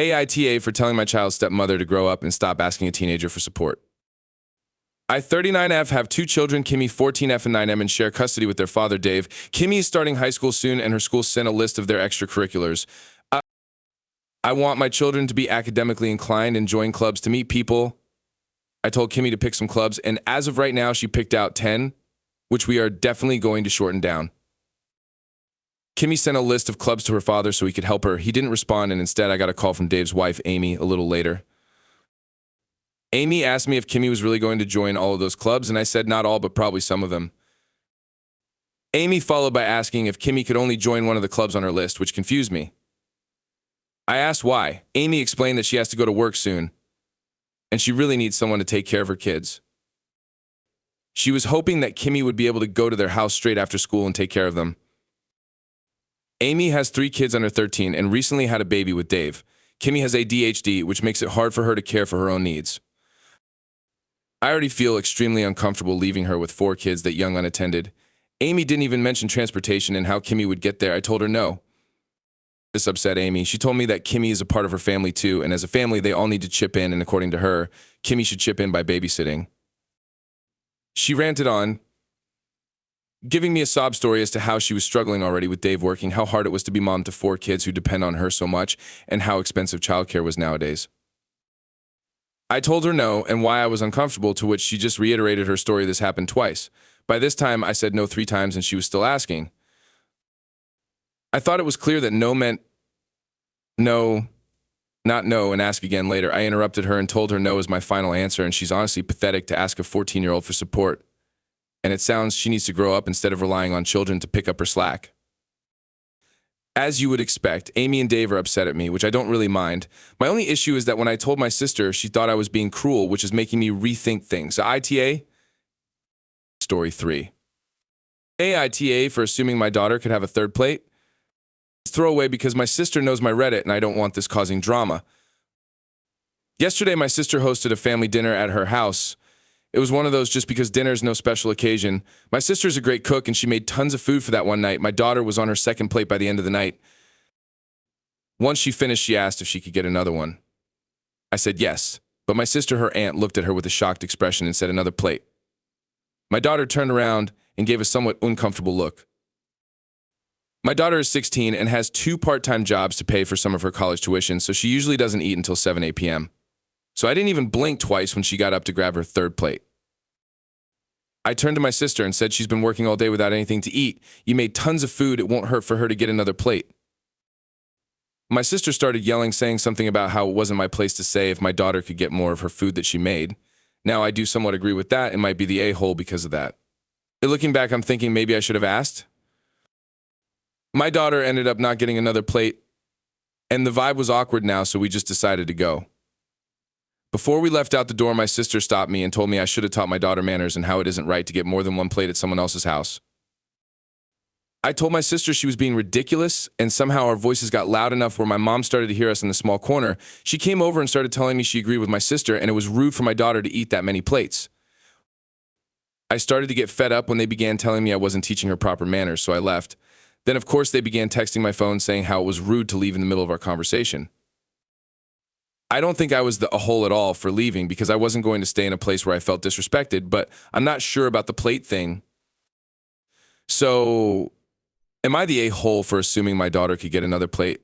AITA for telling my child's stepmother to grow up and stop asking a teenager for support. I, 39F, have 2 children, Kimmy, 14F and 9M, and share custody with their father, Dave. Kimmy is starting high school soon, and her school sent a list of their extracurriculars. I want my children to be academically inclined and join clubs to meet people. I told Kimmy to pick some clubs, and as of right now, she picked out 10, which we are definitely going to shorten down. Kimmy sent a list of clubs to her father so he could help her. He didn't respond, and instead I got a call from Dave's wife, Amy, a little later. Amy asked me if Kimmy was really going to join all of those clubs, and I said not all, but probably some of them. Amy followed by asking if Kimmy could only join one of the clubs on her list, which confused me. I asked why. Amy explained that she has to go to work soon, and she really needs someone to take care of her kids. She was hoping that Kimmy would be able to go to their house straight after school and take care of them. Amy has 3 kids under 13 and recently had a baby with Dave. Kimmy has ADHD, which makes it hard for her to care for her own needs. I already feel extremely uncomfortable leaving her with 4 kids that young unattended. Amy didn't even mention transportation and how Kimmy would get there. I told her no. This upset Amy. She told me that Kimmy is a part of her family too, and as a family, they all need to chip in, and according to her, Kimmy should chip in by babysitting. She ranted on, giving me a sob story as to how she was struggling already with Dave working, how hard it was to be mom to 4 kids who depend on her so much, and how expensive childcare was nowadays. I told her no and why I was uncomfortable, to which she just reiterated her story. This happened twice. By this time, I said no 3 times, and she was still asking. I thought it was clear that no meant no, not no, and ask again later. I interrupted her and told her no is my final answer, and she's honestly pathetic to ask a 14-year-old for support. And it sounds she needs to grow up instead of relying on children to pick up her slack. As you would expect, Amy and Dave are upset at me, which I don't really mind. My only issue is that when I told my sister, she thought I was being cruel, which is making me rethink things. AITA? Story 3. AITA for assuming my daughter could have a 3rd plate? Throwaway because my sister knows my Reddit and I don't want this causing drama. Yesterday, my sister hosted a family dinner at her house. It was one of those just because dinner's no special occasion. My sister's a great cook and she made tons of food for that one night. My daughter was on her 2nd plate by the end of the night. Once she finished, she asked if she could get another one. I said yes, but my sister, her aunt, looked at her with a shocked expression and said another plate. My daughter turned around and gave a somewhat uncomfortable look. My daughter is 16 and has 2 part-time jobs to pay for some of her college tuition, so she usually doesn't eat until 7, 8 p.m. So I didn't even blink twice when she got up to grab her 3rd plate. I turned to my sister and said she's been working all day without anything to eat. You made tons of food, it won't hurt for her to get another plate. My sister started yelling, saying something about how it wasn't my place to say if my daughter could get more of her food that she made. Now I do somewhat agree with that and might be the a-hole because of that. Looking back, I'm thinking maybe I should have asked. My daughter ended up not getting another plate, and the vibe was awkward now, so we just decided to go. Before we left out the door, my sister stopped me and told me I should have taught my daughter manners and how it isn't right to get more than 1 plate at someone else's house. I told my sister she was being ridiculous, and somehow our voices got loud enough where my mom started to hear us in the small corner. She came over and started telling me she agreed with my sister, and it was rude for my daughter to eat that many plates. I started to get fed up when they began telling me I wasn't teaching her proper manners, so I left. Then, of course, they began texting my phone saying how it was rude to leave in the middle of our conversation. I don't think I was the a-hole at all for leaving because I wasn't going to stay in a place where I felt disrespected, but I'm not sure about the plate thing. So, am I the a-hole for assuming my daughter could get another plate?